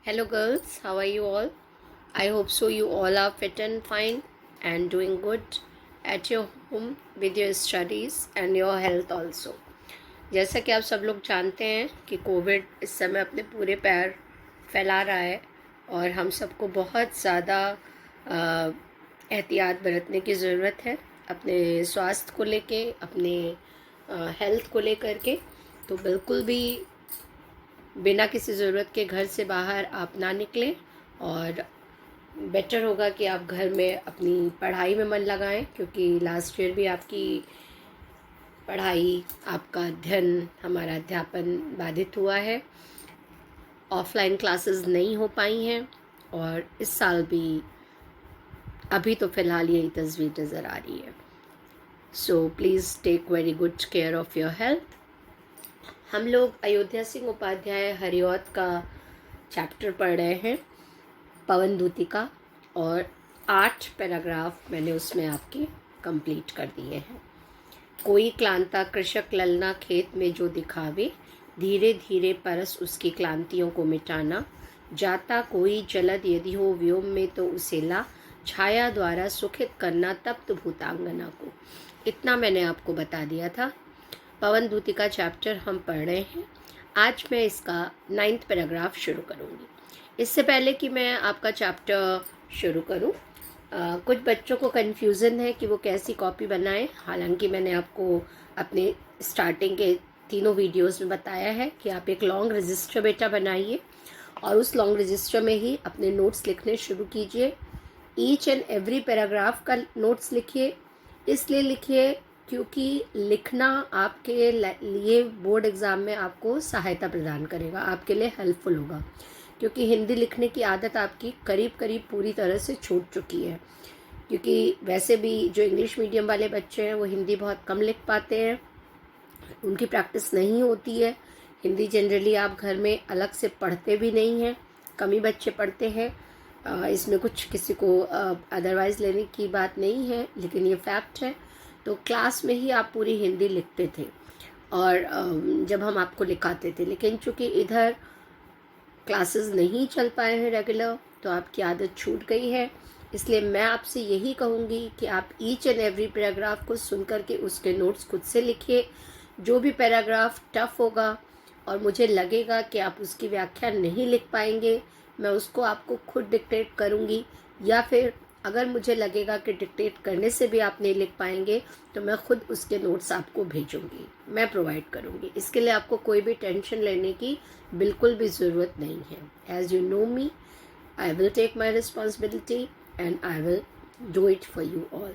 Hello, girls. How are you all? I hope so. You all are fit and fine and doing good at your home with your studies and your health also. जैसा कि आप सब लोग जानते हैं कि Covid इस समय अपने पूरे पैर फैला रहा है और हम सबको बहुत ज़्यादा एहतियात बरतने की ज़रूरत है अपने स्वास्थ्य को लेके, अपने हेल्थ को लेकर के। तो बिल्कुल भी बिना किसी ज़रूरत के घर से बाहर आप ना निकलें और बेटर होगा कि आप घर में अपनी पढ़ाई में मन लगाएं, क्योंकि लास्ट ईयर भी आपकी पढ़ाई, आपका अध्ययन, हमारा अध्यापन बाधित हुआ है। ऑफलाइन क्लासेस नहीं हो पाई हैं और इस साल भी अभी तो फ़िलहाल यही तस्वीर नज़र आ रही है। So please take very good care of your health. हम लोग अयोध्या सिंह उपाध्याय हरिऔध का चैप्टर पढ़ रहे हैं, पवन दूती का, और 8 पैराग्राफ मैंने उसमें आपके कंप्लीट कर दिए हैं। कोई क्लांता कृषक ललना खेत में जो दिखावे, धीरे धीरे परस उसकी क्लांतियों को मिटाना। जाता कोई जलद यदि हो व्योम में तो उसे ला, छाया द्वारा सुखित करना तप्त भूतांगना को। इतना मैंने आपको बता दिया था। पवन दूती का चैप्टर हम पढ़ रहे हैं। आज मैं इसका 9th पैराग्राफ शुरू करूँगी। इससे पहले कि मैं आपका चैप्टर शुरू करूँ, कुछ बच्चों को कन्फ्यूज़न है कि वो कैसी कॉपी बनाएं। हालांकि मैंने आपको अपने स्टार्टिंग के तीनों वीडियोस में बताया है कि आप एक लॉन्ग रजिस्टर बेटा बनाइए और उस लॉन्ग रजिस्टर में ही अपने नोट्स लिखने शुरू कीजिए। ईच एंड एवरी पैराग्राफ का नोट्स लिखिए। इसलिए लिखिए क्योंकि लिखना आपके लिए बोर्ड एग्ज़ाम में आपको सहायता प्रदान करेगा, आपके लिए हेल्पफुल होगा। क्योंकि हिंदी लिखने की आदत आपकी करीब करीब पूरी तरह से छूट चुकी है, क्योंकि वैसे भी जो इंग्लिश मीडियम वाले बच्चे हैं वो हिंदी बहुत कम लिख पाते हैं, उनकी प्रैक्टिस नहीं होती है। हिंदी जनरली आप घर में अलग से पढ़ते भी नहीं हैं, कम ही बच्चे पढ़ते हैं। इसमें कुछ किसी को अदरवाइज़ लेने की बात नहीं है, लेकिन ये फैक्ट है। तो क्लास में ही आप पूरी हिंदी लिखते थे और जब हम आपको लिखाते थे, लेकिन चूँकि इधर क्लासेस नहीं चल पाए हैं रेगुलर, तो आपकी आदत छूट गई है। इसलिए मैं आपसे यही कहूँगी कि आप ईच एंड एवरी पैराग्राफ को सुन करके उसके नोट्स खुद से लिखिए। जो भी पैराग्राफ टफ होगा और मुझे लगेगा कि आप उसकी व्याख्या नहीं लिख पाएंगे, मैं उसको आपको खुद डिक्टेट करूँगी, या फिर अगर मुझे लगेगा कि डिक्टेट करने से भी आप नहीं लिख पाएंगे तो मैं खुद उसके नोट्स आपको भेजूंगी, मैं प्रोवाइड करूंगी। इसके लिए आपको कोई भी टेंशन लेने की बिल्कुल भी ज़रूरत नहीं है। As you know me, I will take my responsibility and I will do it for you all.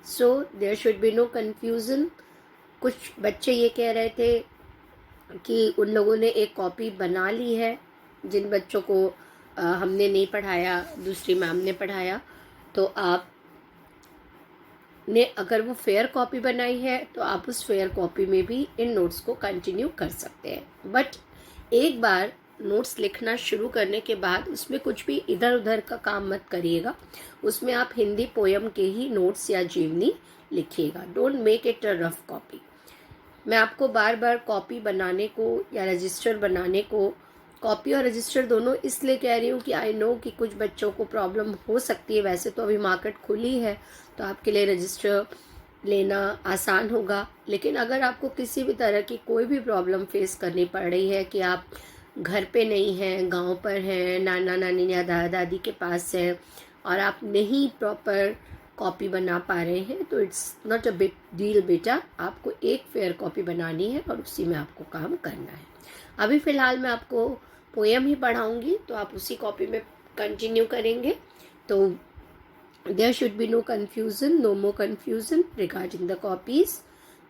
So there should be no confusion. कुछ बच्चे ये कह रहे थे कि उन लोगों ने एक कॉपी बना ली है, जिन बच्चों को हमने नहीं पढ़ाया, दूसरी मैम ने पढ़ाया। तो आप ने अगर वो फेयर कॉपी बनाई है तो आप उस फेयर कॉपी में भी इन नोट्स को कंटिन्यू कर सकते हैं। बट एक बार नोट्स लिखना शुरू करने के बाद उसमें कुछ भी इधर उधर का काम मत करिएगा। उसमें आप हिंदी पोयम के ही नोट्स या जीवनी लिखिएगा। Don't make it a rough copy. मैं आपको बार बार कॉपी बनाने को या रजिस्टर बनाने को, कॉपी और रजिस्टर दोनों इसलिए कह रही हूँ कि आई नो कि कुछ बच्चों को प्रॉब्लम हो सकती है। वैसे तो अभी मार्केट खुली है तो आपके लिए रजिस्टर लेना आसान होगा, लेकिन अगर आपको किसी भी तरह की कोई भी प्रॉब्लम फेस करनी पड़ रही है कि आप घर पे नहीं हैं, गांव पर हैं, नाना नानी या दादा दादी के पास हैं और आप नहीं प्रॉपर कॉपी बना पा रहे हैं, तो it's not a big deal बेटा। आपको एक फेयर कॉपी बनानी है और उसी में आपको काम करना है। अभी फ़िलहाल मैं आपको पोएम ही पढ़ाऊँगी, तो आप उसी कॉपी में कंटिन्यू करेंगे। तो there should be no confusion, no more confusion regarding the copies.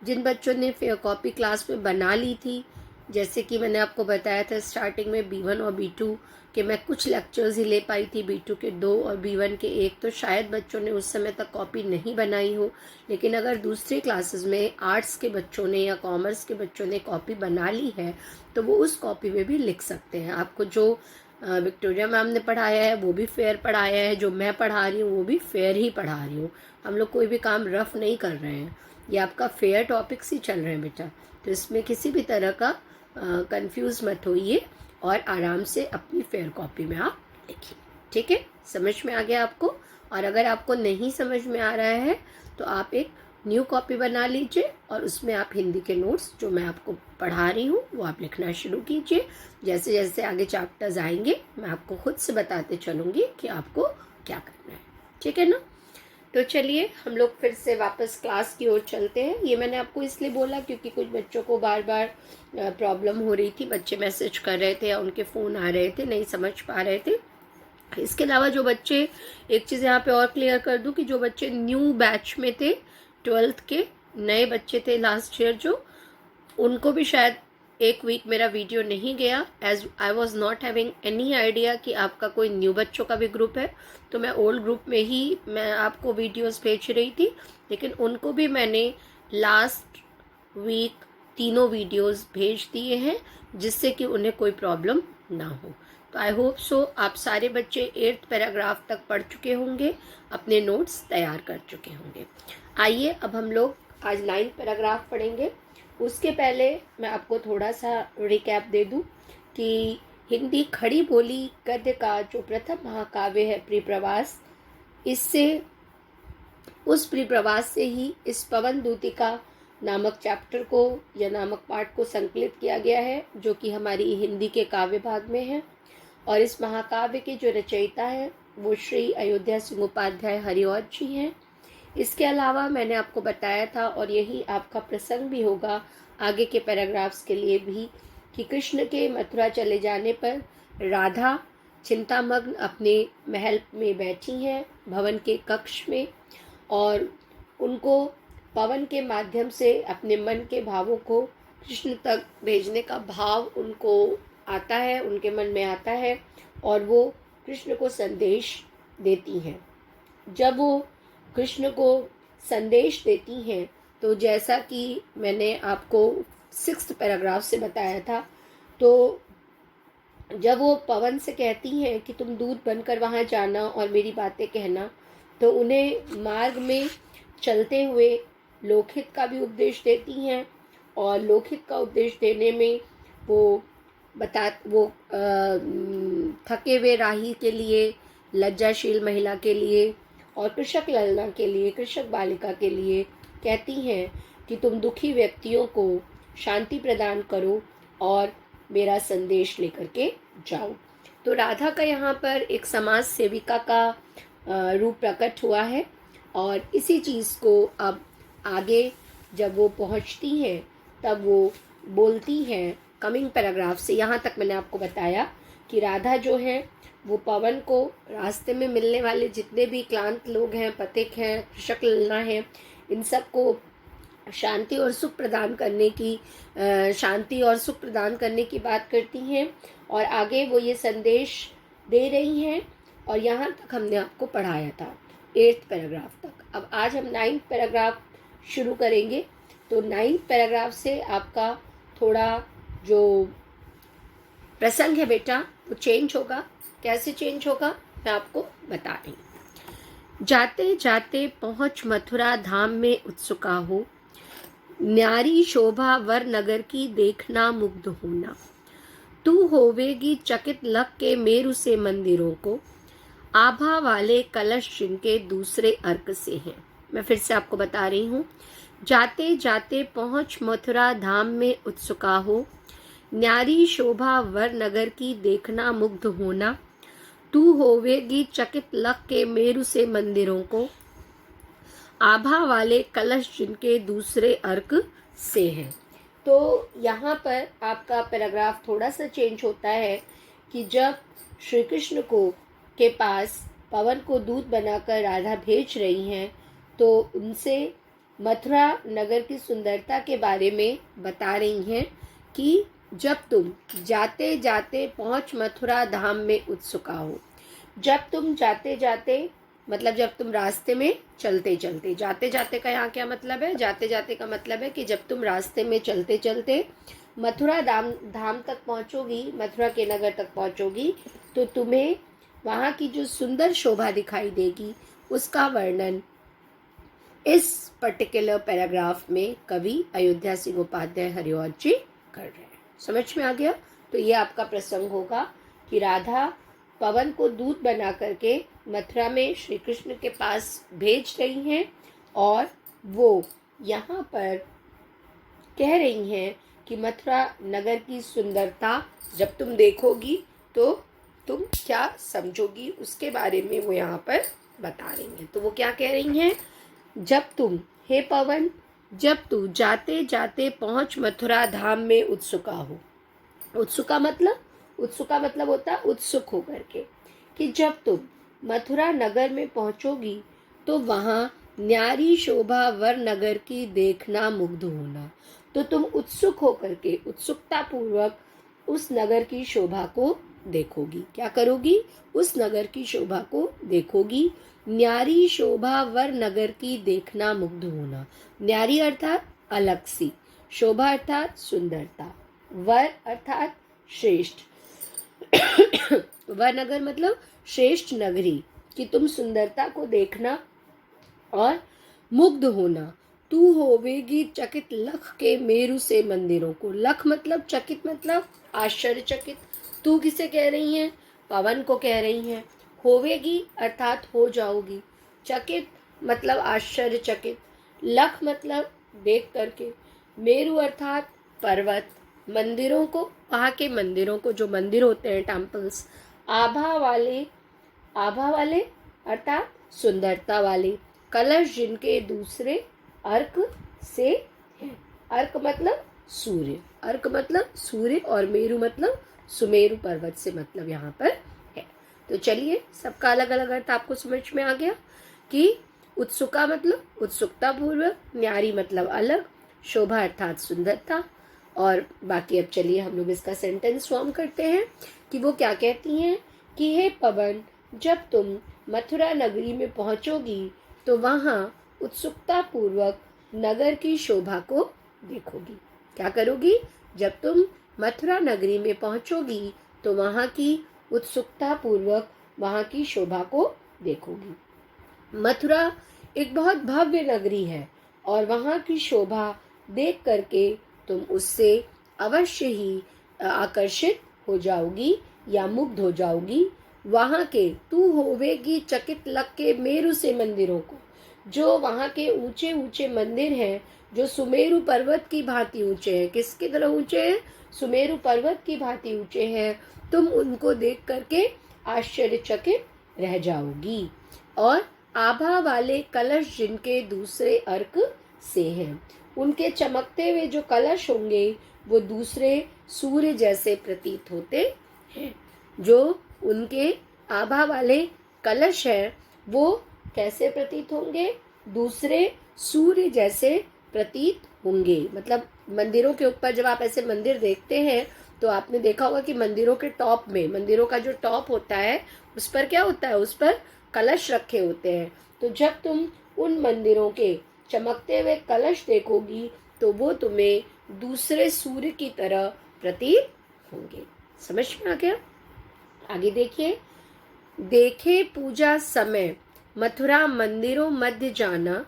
जिन बच्चों ने फेयर कॉपी क्लास में बना ली थी, जैसे कि मैंने आपको बताया था स्टार्टिंग में B1 और B2 कि मैं कुछ लेक्चर्स ही ले पाई थी, B2 के 2 और B1 के 1, तो शायद बच्चों ने उस समय तक कॉपी नहीं बनाई हो। लेकिन अगर दूसरी क्लासेस में आर्ट्स के बच्चों ने या कॉमर्स के बच्चों ने कॉपी बना ली है तो वो उस कॉपी में भी लिख सकते हैं। आपको जो विक्टोरिया मैम ने पढ़ाया है वो भी फेयर पढ़ाया है, जो मैं पढ़ा रही हूँ वो भी फेयर ही पढ़ा रही हूँ। हम लोग कोई भी काम रफ नहीं कर रहे हैं, ये आपका फेयर टॉपिक्स ही चल रहे हैं बेटा। तो इसमें किसी भी तरह का कंफ्यूज मत होइए। और आराम से अपनी फेयर कॉपी में आप लिखिए। ठीक है, समझ में आ गया आपको? और अगर आपको नहीं समझ में आ रहा है तो आप एक न्यू कॉपी बना लीजिए और उसमें आप हिंदी के नोट्स जो मैं आपको पढ़ा रही हूँ वो आप लिखना शुरू कीजिए। जैसे जैसे आगे चैप्टर्स आएंगे मैं आपको खुद से बताते चलूँगी कि आपको क्या करना है। ठीक है ना? तो चलिए हम लोग फिर से वापस क्लास की ओर चलते हैं। ये मैंने आपको इसलिए बोला क्योंकि कुछ बच्चों को बार बार प्रॉब्लम हो रही थी, बच्चे मैसेज कर रहे थे या उनके फ़ोन आ रहे थे, नहीं समझ पा रहे थे। इसके अलावा जो बच्चे, एक चीज़ यहाँ पे और क्लियर कर दूँ कि जो बच्चे न्यू बैच में थे, 12th के नए बच्चे थे लास्ट ईयर जो, उनको भी शायद एक वीक मेरा वीडियो नहीं गया, as I was not having any idea कि आपका कोई न्यू बच्चों का भी ग्रुप है। तो मैं ओल्ड ग्रुप में ही मैं आपको वीडियोस भेज रही थी, लेकिन उनको भी मैंने लास्ट वीक तीनों वीडियोस भेज दिए हैं जिससे कि उन्हें कोई प्रॉब्लम ना हो। तो आई होप सो आप सारे बच्चे 8th पैराग्राफ तक पढ़ चुके होंगे, अपने नोट्स तैयार कर चुके होंगे। आइए अब हम लोग आज 9th पैराग्राफ पढ़ेंगे। उसके पहले मैं आपको थोड़ा सा रिकैप दे दूं कि हिंदी खड़ी बोली गद्य का जो प्रथम महाकाव्य है प्रिप्रवास, इससे उस प्रिप्रवास से ही इस पवन दूतिका नामक चैप्टर को या नामक पाठ को संकलित किया गया है, जो कि हमारी हिंदी के काव्य भाग में है। और इस महाकाव्य के जो रचयिता है वो श्री अयोध्या सिंह उपाध्याय हरिऔध जी हैं। इसके अलावा मैंने आपको बताया था, और यही आपका प्रसंग भी होगा आगे के पैराग्राफ्स के लिए भी, कि कृष्ण के मथुरा चले जाने पर राधा चिंतामग्न अपने महल में बैठी हैं, भवन के कक्ष में, और उनको पवन के माध्यम से अपने मन के भावों को कृष्ण तक भेजने का भाव उनको आता है, उनके मन में आता है, और वो कृष्ण को संदेश देती हैं। जब वो कृष्ण को संदेश देती हैं तो जैसा कि मैंने आपको 6th पैराग्राफ से बताया था, तो जब वो पवन से कहती हैं कि तुम दूत बनकर वहाँ जाना और मेरी बातें कहना, तो उन्हें मार्ग में चलते हुए लोकहित का भी उपदेश देती हैं। और लोकहित का उपदेश देने में वो थके हुए राही के लिए, लज्जाशील महिला के लिए और कृषक ललना के लिए, कृषक बालिका के लिए कहती हैं कि तुम दुखी व्यक्तियों को शांति प्रदान करो और मेरा संदेश लेकर के जाओ। तो राधा का यहाँ पर एक समाज सेविका का रूप प्रकट हुआ है, और इसी चीज़ को अब आगे जब वो पहुँचती हैं तब वो बोलती हैं कमिंग पैराग्राफ से। यहाँ तक मैंने आपको बताया कि राधा जो है वो पवन को रास्ते में मिलने वाले जितने भी क्लांत लोग हैं, पथिक हैं, कृषक ललना है, इन सबको शांति और सुख प्रदान करने की बात करती हैं। और आगे वो ये संदेश दे रही हैं, और यहाँ तक हमने आपको पढ़ाया था 8th पैराग्राफ तक। अब आज हम 9th पैराग्राफ शुरू करेंगे। तो 9th पैराग्राफ से आपका थोड़ा जो प्रसंग है बेटा वो चेंज होगा। कैसे चेंज होगा मैं आपको बता रही हूँ। जाते जाते पहुँच मथुरा धाम में उत्सुका हो, न्यारी शोभा वर नगर की देखना मुग्ध होना। तू होवेगी चकित लग के मेरु से मंदिरों को, आभा वाले कलश जिनके दूसरे अर्क से हैं। मैं फिर से आपको बता रही हूँ। जाते जाते पहुँच मथुरा धाम में उत्सुका हो, न्यारी शोभा वर नगर की देखना मुग्ध होना। तू होवेगी चकित लग के मेरु से मंदिरों को, आभा वाले कलश जिनके दूसरे अर्क से हैं। तो यहाँ पर आपका पैराग्राफ थोड़ा सा चेंज होता है कि जब श्री कृष्ण को के पास पवन को दूत बनाकर राधा भेज रही हैं, तो उनसे मथुरा नगर की सुंदरता के बारे में बता रही हैं कि जब तुम जाते जाते पहुँच मथुरा धाम में उत्सुका हो। जब तुम जाते जाते मतलब जब तुम रास्ते में चलते चलते, जाते जाते का यहाँ क्या मतलब है? जाते जाते का मतलब है कि जब तुम रास्ते में चलते चलते मथुरा धाम तक पहुँचोगी, मथुरा के नगर तक पहुँचोगी, तो तुम्हें वहाँ की जो सुंदर शोभा दिखाई देगी, उसका वर्णन इस पर्टिकुलर पैराग्राफ में कवि अयोध्या सिंह उपाध्याय हरिऔध जी कर रहे हैं। समझ में आ गया? तो ये आपका प्रसंग होगा कि राधा पवन को दूत बना करके मथुरा में श्री कृष्ण के पास भेज रही हैं और वो यहाँ पर कह रही हैं कि मथुरा नगर की सुंदरता जब तुम देखोगी तो तुम क्या समझोगी, उसके बारे में वो यहाँ पर बता रही हैं। तो वो क्या कह रही हैं, जब तुम, हे पवन, जब तू जाते जाते पहुँच मथुरा धाम में उत्सुका हो। उत्सुका मतलब होता है उत्सुक होकर के, कि जब तुम मथुरा नगर में पहुंचोगी तो वहाँ न्यारी शोभा वर नगर की देखना मुग्ध होना। तो तुम उत्सुक होकर के, उत्सुकता पूर्वक उस नगर की शोभा को देखोगी। क्या करोगी, उस नगर की शोभा को देखोगी। न्यारी शोभा वर नगर की देखना मुग्ध होना। न्यारी अर्थात अलग सी, शोभा अर्थात सुंदरता, वर अर्थात श्रेष्ठ। वर नगर मतलब श्रेष्ठ नगरी, कि तुम सुंदरता को देखना और मुग्ध होना। तू होवेगी चकित लख के मेरु से मंदिरों को। लख मतलब चकित मतलब आश्चर्यचकित। तू किसे कह रही है, पवन को कह रही हैं। होवेगी अर्थात हो जाओगी, चकित मतलब आश्चर्यचकित, लख मतलब देख करके, मेरु अर्थात पर्वत, मंदिरों को, वहाँ के मंदिरों को, जो मंदिर होते हैं टेम्पल्स, आभा वाले अर्थात सुंदरता वाले, कलश जिनके दूसरे अर्क से हैं। अर्क मतलब सूर्य और मेरु मतलब सुमेरु पर्वत से मतलब यहाँ पर है। तो चलिए, सबका अलग अलग अर्थ आपको समझ में आ गया कि उत्सुका मतलब उत्सुकता पूर्वक, न्यारी मतलब अलग, शोभा अर्थात सुंदरता। और बाकी अब चलिए हम लोग इसका सेंटेंस फॉर्म करते हैं कि वो क्या कहती हैं कि हे पवन, जब तुम मथुरा नगरी में पहुंचोगी तो वहाँ उत्सुकता पूर्वक नगर की शोभा को देखोगी। क्या करोगी, जब तुम मथुरा नगरी में पहुंचोगी तो वहाँ की उत्सुकता पूर्वक वहाँ की शोभा को देखोगी। मथुरा एक बहुत भव्य नगरी है और वहाँ की शोभा देख करके तुम उससे अवश्य ही आकर्षित हो जाओगी या मुग्ध हो जाओगी। वहाँ के, तू होवेगी चकित लग के मेरु से मंदिरों को, जो वहाँ के ऊंचे ऊंचे मंदिर हैं, जो सुमेरु पर्वत की भांति ऊंचे हैं। किसकी तरह ऊंचे हैं, सुमेरु पर्वत की भांति ऊंचे हैं। तुम उनको देख करके आश्चर्यचकित रह जाओगी। और आभा वाले कलश जिनके दूसरे अर्क से हैं, उनके चमकते हुए जो कलश होंगे वो दूसरे सूर्य जैसे प्रतीत होते हैं। जो उनके आभा वाले कलश हैं वो कैसे प्रतीत होंगे, दूसरे सूर्य जैसे प्रतीत होंगे। मतलब मंदिरों के ऊपर जब आप ऐसे मंदिर देखते हैं तो आपने देखा होगा कि मंदिरों के टॉप में, मंदिरों का जो टॉप होता है उस पर क्या होता है, उस पर कलश रखे होते हैं। तो जब तुम उन मंदिरों के चमकते हुए कलश देखोगी तो वो तुम्हें दूसरे सूर्य की तरह प्रतीत होंगे। समझ में आ गया? आगे देखिए, देखे पूजा समय मथुरा मंदिरों मध्य जाना,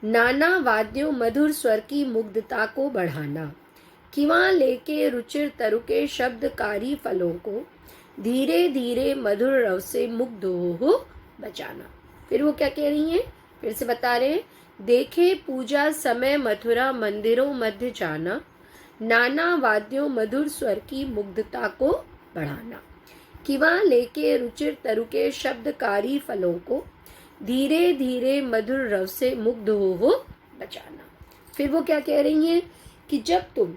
नाना वाद्यों मधुर स्वर की मुग्धता को बढ़ाना, किवां लेके रुचिर तरुके शब्दकारी फलों को, धीरे धीरे मधुर रव से मुग्ध हो बचाना। फिर वो क्या कह रही हैं, फिर से बता रहे हैं, देखे पूजा समय मथुरा मंदिरों मध्य जाना, नाना वाद्यों मधुर स्वर की मुग्धता को बढ़ाना, किवां लेके रुचिर तरुके शब्दकारी फलों को, धीरे धीरे मधुर रव से मुग्ध हो बचाना। फिर वो क्या कह रही हैं कि जब तुम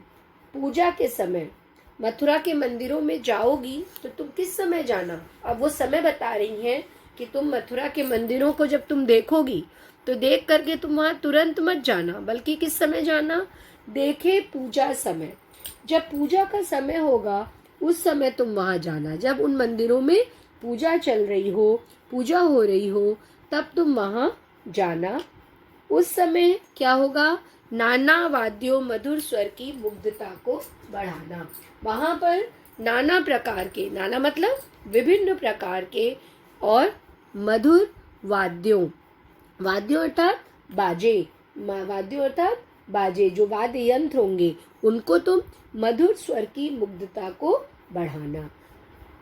पूजा के समय मथुरा के मंदिरों में जाओगी तो तुम किस समय जाना। अब वो समय बता रही हैं कि तुम मथुरा के मंदिरों को जब तुम देखोगी तो देख करके तुम वहाँ तुरंत मत जाना, बल्कि किस समय जाना, देखे पूजा समय, जब पूजा का समय होगा उस समय तुम वहाँ जाना। जब उन मंदिरों में पूजा चल रही हो, पूजा हो रही हो, तब तुम वहाँ जाना। उस समय क्या होगा, नाना वाद्यों मधुर स्वर की मुग्धता को बढ़ाना। वहाँ पर नाना प्रकार के, नाना मतलब विभिन्न प्रकार के, और मधुर वाद्यों, वाद्यों अर्थात बाजे, वाद्यों अर्थात बाजे, जो वाद्य यंत्र होंगे उनको तुम मधुर स्वर की मुग्धता को बढ़ाना।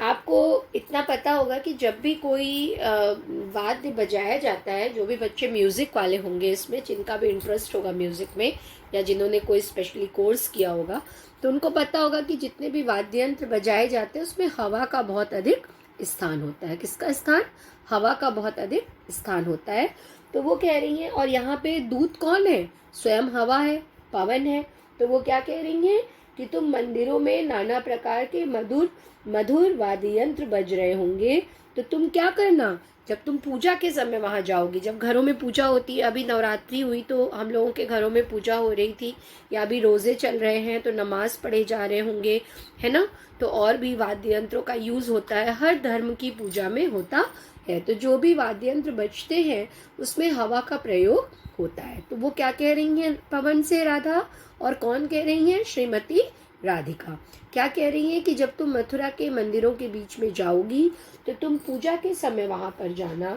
आपको इतना पता होगा कि जब भी कोई वाद्य बजाया जाता है, जो भी बच्चे म्यूज़िक वाले होंगे इसमें, जिनका भी इंटरेस्ट होगा म्यूज़िक में या जिन्होंने कोई स्पेशली कोर्स किया होगा, तो उनको पता होगा कि जितने भी वाद्य यंत्र बजाए जाते हैं उसमें हवा का बहुत अधिक स्थान होता है। किसका स्थान? हवा का बहुत अधिक स्थान होता है। तो वो कह रही हैं, और यहाँ पे दूत कौन है? स्वयं हवा है, पवन है। तो वो क्या कह रही हैं कि तुम मंदिरों में नाना प्रकार के मधुर मधुर वाद्य यंत्र बज रहे होंगे, तो तुम क्या करना, जब तुम पूजा के समय वहाँ जाओगी, जब घरों में पूजा होती है, अभी नवरात्रि हुई तो हम लोगों के घरों में पूजा हो रही थी, या अभी रोज़े चल रहे हैं तो नमाज पढ़े जा रहे होंगे, है ना। तो और भी वाद्य यंत्रों का यूज़ होता है, हर धर्म की पूजा में होता है। तो जो भी वाद्य यंत्र बजते हैं उसमें हवा का प्रयोग होता है। तो वो क्या कह रही हैं पवन से राधा, और कौन कह रही हैं? श्रीमती राधिका। क्या कह रही हैं कि जब तुम मथुरा के मंदिरों के बीच में जाओगी तो तुम पूजा के समय वहाँ पर जाना,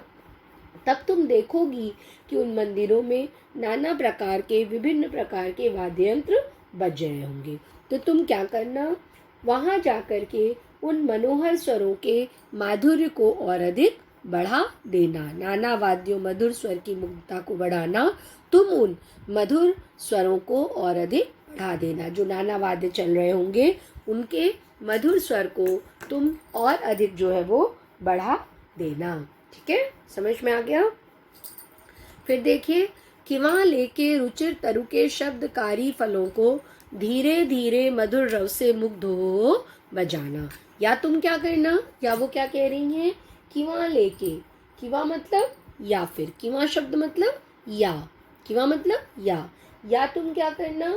तब तुम देखोगी कि उन मंदिरों में नाना प्रकार के, विभिन्न प्रकार के वाद्य यंत्र बज रहे होंगे। तो तुम क्या करना, वहाँ जाकर के उन मनोहर स्वरों के माधुर्य को और अधिक बढ़ा देना। नाना वाद्यों मधुर स्वर की मुग्धता को बढ़ाना, तुम उन मधुर स्वरों को और अधिक बढ़ा देना। जो नाना वाद्य चल रहे होंगे उनके मधुर स्वर को तुम और अधिक जो है वो बढ़ा देना। ठीक है, समझ में आ गया? फिर देखिए, कि वहाँ लेके रुचिर तरु के शब्दकारी फलों को धीरे धीरे मधुर रव से मुग्ध हो बजाना। या तुम क्या करना, या वो क्या कह रही हैं कि वहाँ लेके, कि वहाँ मतलब या, फिर कि वहाँ शब्द मतलब या, कि वहाँ मतलब या तुम क्या करना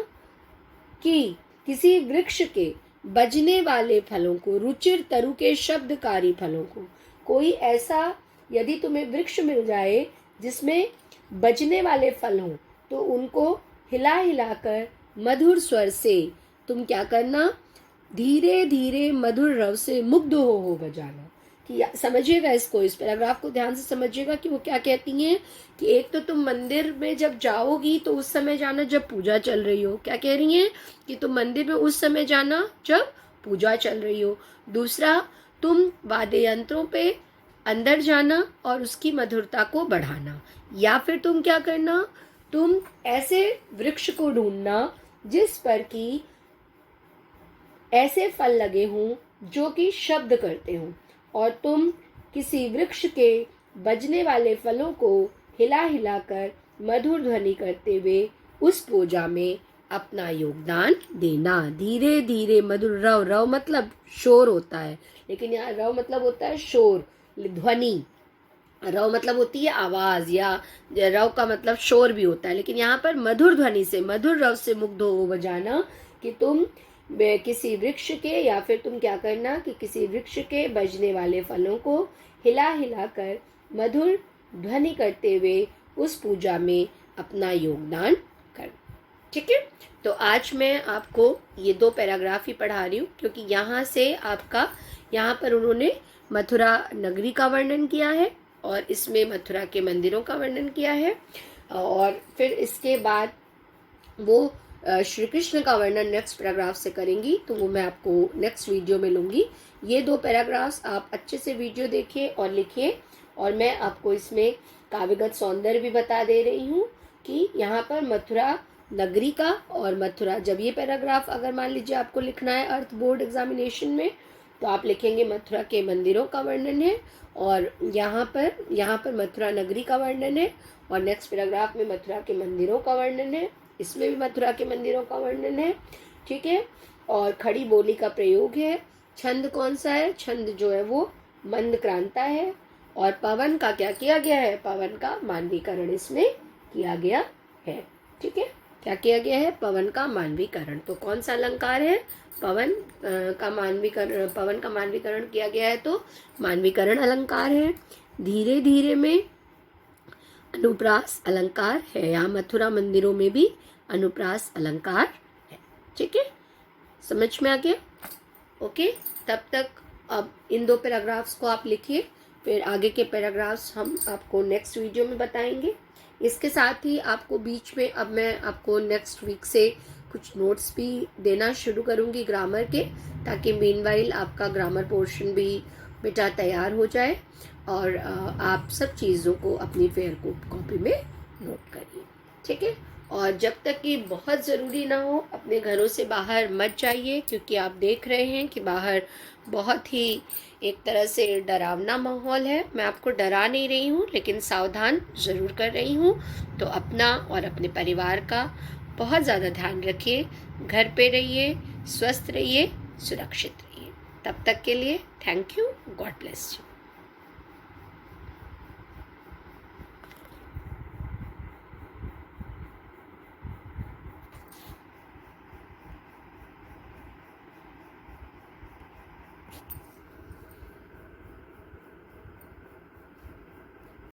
कि किसी वृक्ष के बजने वाले फलों को, रुचिर तरु के शब्दकारी फलों को, कोई ऐसा यदि तुम्हें वृक्ष मिल जाए जिसमें बजने वाले फल हों, तो उनको हिला हिलाकर मधुर स्वर से तुम क्या करना, धीरे धीरे मधुर रव से मुग्ध हो बजाना। कि समझिएगा इसको, इस पैराग्राफ को ध्यान से समझिएगा कि वो क्या कहती हैं कि एक तो तुम मंदिर में जब जाओगी तो उस समय जाना जब पूजा चल रही हो। क्या कह रही हैं कि तुम मंदिर में उस समय जाना जब पूजा चल रही हो। दूसरा, तुम वाद्य यंत्रों पे अंदर जाना और उसकी मधुरता को बढ़ाना। या फिर तुम क्या करना, तुम ऐसे वृक्ष को ढूंढना जिस पर कि ऐसे फल लगे हों जो कि शब्द करते हों, और तुम किसी वृक्ष के बजने वाले फलों को हिला हिलाकर मधुर ध्वनि करते हुए उस पूजा में अपना योगदान देना। धीरे धीरे मधुर रव, रव मतलब शोर होता है, लेकिन यहाँ रव मतलब होता है शोर, ध्वनि। रव मतलब होती है आवाज, या रव का मतलब शोर भी होता है, लेकिन यहाँ पर मधुर ध्वनि से, मधुर रव से मुग्ध हो बजाना। कि तुम किसी वृक्ष के, या फिर तुम क्या करना कि किसी वृक्ष के बजने वाले फलों को हिला हिला कर मधुर ध्वनि करते हुए उस पूजा में अपना योगदान कर। ठीक है, तो आज मैं आपको ये 2 पैराग्राफ ही पढ़ा रही हूँ, क्योंकि यहाँ से आपका, यहाँ पर उन्होंने मथुरा नगरी का वर्णन किया है और इसमें मथुरा के मंदिरों का वर्णन किया है, और फिर इसके बाद वो श्री कृष्ण का वर्णन नेक्स्ट पैराग्राफ से करेंगी, तो वो मैं आपको नेक्स्ट वीडियो में लूँगी। ये 2 पैराग्राफ्स आप अच्छे से वीडियो देखिए और लिखिए, और मैं आपको इसमें काव्यगत सौंदर्य भी बता दे रही हूँ कि यहाँ पर मथुरा नगरी का, और मथुरा, जब ये पैराग्राफ अगर मान लीजिए आपको लिखना है अर्थ बोर्ड एग्जामिनेशन में, तो आप लिखेंगे मथुरा के मंदिरों का वर्णन है, और यहाँ पर मथुरा नगरी का वर्णन है, और नेक्स्ट पैराग्राफ में मथुरा के मंदिरों का वर्णन है, इसमें भी मथुरा के मंदिरों का वर्णन है। ठीक है, और खड़ी बोली का प्रयोग है। छंद कौन सा है? छंद जो है वो मंद क्रांता है, और पवन का क्या किया गया है? पवन का मानवीकरण इसमें किया गया है। ठीक है, क्या किया गया है? पवन का मानवीकरण। तो कौन सा अलंकार है? पवन का मानवीकरण किया गया है, तो मानवीकरण अलंकार है। धीरे धीरे में अनुप्रास अलंकार है, यहाँ मथुरा मंदिरों में भी अनुप्रास अलंकार है। ठीक है, समझ में आ गया? ओके, तब तक अब इन 2 पैराग्राफ्स को आप लिखिए, फिर आगे के पैराग्राफ्स हम आपको नेक्स्ट वीडियो में बताएंगे। इसके साथ ही आपको बीच में अब मैं आपको नेक्स्ट वीक से कुछ नोट्स भी देना शुरू करूँगी ग्रामर के, ताकि मीनवाइल आपका ग्रामर पोर्शन भी बेटा तैयार हो जाए और आप सब चीज़ों को अपनी फेयर कॉपी में नोट करिए, ठीक है। और जब तक कि बहुत ज़रूरी ना हो अपने घरों से बाहर मत जाइए, क्योंकि आप देख रहे हैं कि बाहर बहुत ही एक तरह से डरावना माहौल है। मैं आपको डरा नहीं रही हूँ, लेकिन सावधान ज़रूर कर रही हूँ। तो अपना और अपने परिवार का बहुत ज़्यादा ध्यान रखिए, घर पे रहिए, स्वस्थ रहिए, सुरक्षित रहिए। तब तक के लिए thank you, God bless you.